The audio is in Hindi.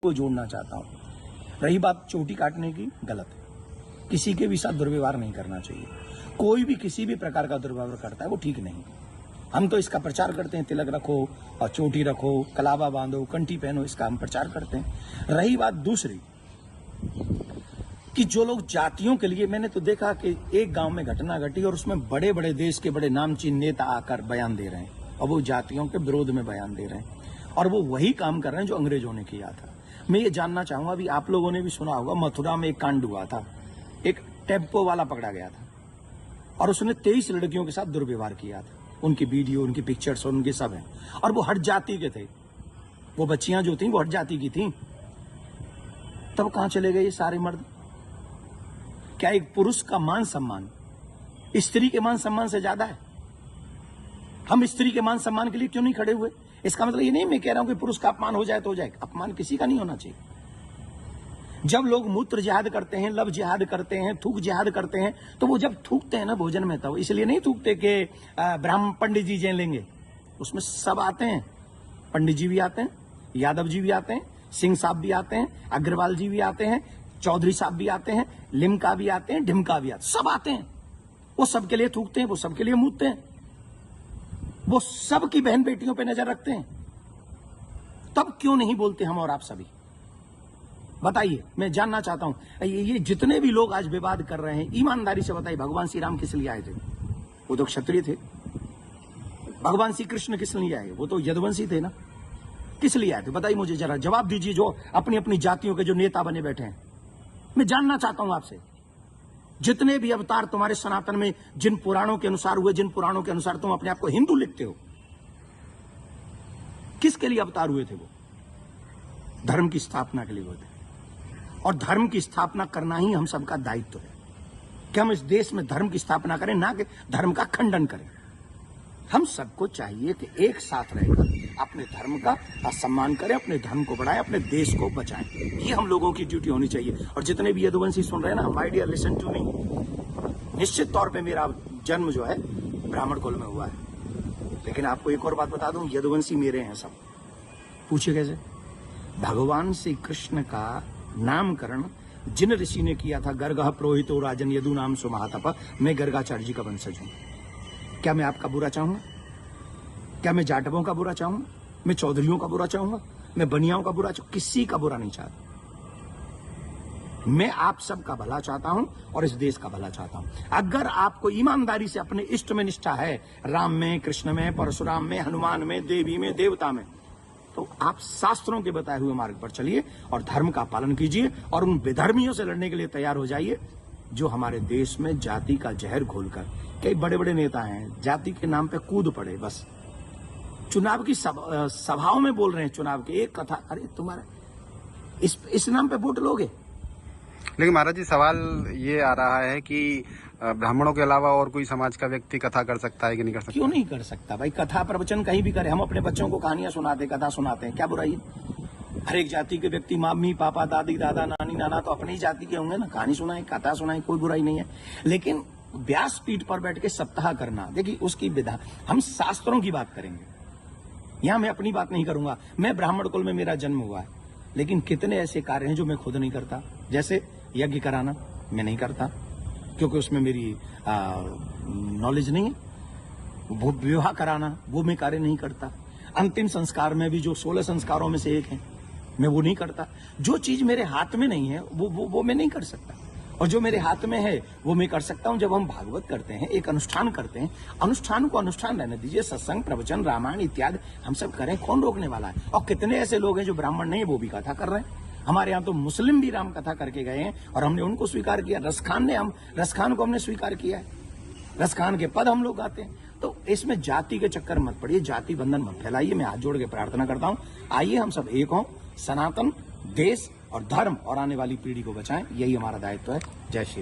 को जोड़ना चाहता हूँ। रही बात चोटी काटने की, गलत है। किसी के भी साथ दुर्व्यवहार नहीं करना चाहिए। कोई भी किसी भी प्रकार का दुर्व्यवहार करता है वो ठीक नहीं। हम तो इसका प्रचार करते हैं, तिलक रखो और चोटी रखो, कलावा बांधो, कंठी पहनो, इसका हम प्रचार करते हैं। रही बात दूसरी कि जो लोग जातियों के लिए, मैंने तो देखा कि एक गांव में घटना घटी और उसमें बड़े बड़े देश के बड़े नामचीन नेता आकर बयान दे रहे हैं और वो जातियों के विरोध में बयान दे रहे हैं और वो वही काम कर रहे हैं जो अंग्रेजों ने किया था। मैं ये जानना चाहूंगा, अभी आप लोगों ने भी सुना होगा, मथुरा में एक कांड हुआ था। एक टेम्पो वाला पकड़ा गया था और उसने 23 लड़कियों के साथ दुर्व्यवहार किया था। उनकी वीडियो, उनकी पिक्चर्स और उनके सब हैं और वो हट जाति के थे। वो बच्चियां जो थी वो हट जाति की थी। तब कहां चले गए ये सारे मर्द? क्या एक पुरुष का मान सम्मान स्त्री के मान सम्मान से ज्यादा है? हम स्त्री के मान सम्मान के लिए क्यों नहीं खड़े हुए? इसका मतलब ये नहीं मैं कह रहा हूं कि पुरुष का अपमान हो जाए तो हो जाए। अपमान किसी का नहीं होना चाहिए। जब लोग मूत्र जिहाद करते हैं, लब जिहाद करते हैं, थूक जिहाद करते हैं, तो वो जब थूकते हैं ना भोजन में, तब इसलिए नहीं थूकते कि ब्राह्मण पंडित जी जैन लेंगे। उसमें सब आते हैं, पंडित जी भी आते हैं, यादव जी भी आते हैं, सिंह साहब भी आते हैं, अग्रवाल जी भी आते हैं, चौधरी साहब भी आते हैं, लिमका भी आते हैं, ढिमका भी आते हैं, सब आते हैं। वो सबके लिए थूकते हैं, वो सबके लिए मूतते हैं, वो सबकी बहन बेटियों पे नजर रखते हैं। तब क्यों नहीं बोलते हम और आप सभी? बताइए, मैं जानना चाहता हूं। ये जितने भी लोग आज विवाद कर रहे हैं, ईमानदारी से बताइए, भगवान श्री राम किस लिए आए थे? वो तो क्षत्रिय थे। भगवान श्री कृष्ण किस लिए आए? वो तो यदुवंशी थे ना। किस लिए आए थे बताइए मुझे, जरा जवाब दीजिए। जो अपनी अपनी जातियों के जो नेता बने बैठे हैं, मैं जानना चाहता हूं आपसे, जितने भी अवतार तुम्हारे सनातन में जिन पुराणों के अनुसार हुए, जिन पुराणों के अनुसार तुम अपने आप को हिंदू लिखते हो, किसके लिए अवतार हुए थे? वो धर्म की स्थापना के लिए हुए थे और धर्म की स्थापना करना ही हम सबका दायित्व है कि हम इस देश में धर्म की स्थापना करें, ना कि धर्म का खंडन करें। हम सबको चाहिए कि एक साथ रहकर अपने धर्म का सम्मान करें, अपने धर्म को बढ़ाएं, अपने देश को बचाएं। ये हम लोगों की ड्यूटी होनी चाहिए। और जितने भी यदुवंशी सुन रहे हैं ना, my dear listen to me, निश्चित तौर पे मेरा जन्म जो है ब्राह्मण कुल में हुआ है, लेकिन आपको एक और बात बता दूं, यदुवंशी मेरे हैं सब। पूछिए कैसे? भगवान श्री कृष्ण का नामकरण जिन ऋषि ने किया था, गर्गः प्रोहितो राजन यदु नाम सुमहातप, मैं गर्गाचार्य जी का वंशज हूं। क्या मैं आपका बुरा चाहूंगा? क्या मैं जाटवों का बुरा चाहूंगा? मैं चौधरियों का बुरा चाहूंगा? मैं बनियाओं का बुरा चाहूंगा? किसी का बुरा नहीं चाहता। मैं आप सबका भला चाहता हूं और इस देश का भला चाहता हूं। अगर आपको ईमानदारी से अपने इष्ट में निष्ठा है, राम में, कृष्ण में, परशुराम में, हनुमान में, देवी में, देवता में, तो आप शास्त्रों के बताए हुए मार्ग पर चलिए और धर्म का पालन कीजिए और उन विधर्मियों से लड़ने के लिए तैयार हो जाइए जो हमारे देश में जाति का जहर घोलकर, कई बड़े बड़े नेता हैं, जाति के नाम पे कूद पड़े। बस चुनाव की सभाओं में बोल रहे हैं, चुनाव की एक कथा, अरे तुम्हारा इस नाम पे वोट लोगे? लेकिन महाराज जी, सवाल ये आ रहा है कि ब्राह्मणों के अलावा और कोई समाज का व्यक्ति कथा कर सकता है कि नहीं कर सकता? क्यों नहीं कर सकता भाई? कथा प्रवचन कहीं भी करे। हम अपने बच्चों को कहानियां सुनाते, कथा सुनाते हैं, क्या बुराई है? हर एक जाति के व्यक्ति, मम्मी पापा, दादी दादा, नानी नाना तो अपनी ही जाति के होंगे ना। कहानी सुनाए, कथा सुनाए, कोई बुराई नहीं है। लेकिन व्यासपीठ पर बैठ के सप्ताह करना, देखिए उसकी विधा, हम शास्त्रों की बात करेंगे। यहां मैं अपनी बात नहीं करूंगा। मैं ब्राह्मण कुल में मेरा जन्म हुआ है, लेकिन कितने ऐसे कार्य हैं जो मैं खुद नहीं करता। जैसे यज्ञ कराना मैं नहीं करता, क्योंकि उसमें मेरी नॉलेज नहीं है। वो विवाह कराना वो मैं कार्य नहीं करता। अंतिम संस्कार में भी जो 16 संस्कारों में से एक है, मैं वो नहीं करता। जो चीज मेरे हाथ में नहीं है वो मैं नहीं कर सकता, और जो मेरे हाथ में है वो मैं कर सकता हूं। जब हम भागवत करते हैं, एक अनुष्ठान करते हैं, अनुष्ठान को अनुष्ठान रहने दीजिए। सत्संग, प्रवचन, रामायण इत्यादि हम सब करें, कौन रोकने वाला है? और कितने ऐसे लोग हैं जो ब्राह्मण नहीं है, वो भी कथा कर रहे हैं। हमारे यहाँ तो मुस्लिम भी राम कथा करके गए हैं और हमने उनको स्वीकार किया। रसखान को हमने स्वीकार किया है। रसखान के पद हम लोग गाते हैं। तो इसमें जाति के चक्कर मत पड़िए, जाति बंधन मत फैलाइए। मैं हाथ जोड़ के प्रार्थना करता हूं, आइए हम सब एक हों, सनातन देश और धर्म और आने वाली पीढ़ी को बचाएं। यही हमारा दायित्व है। जय श्री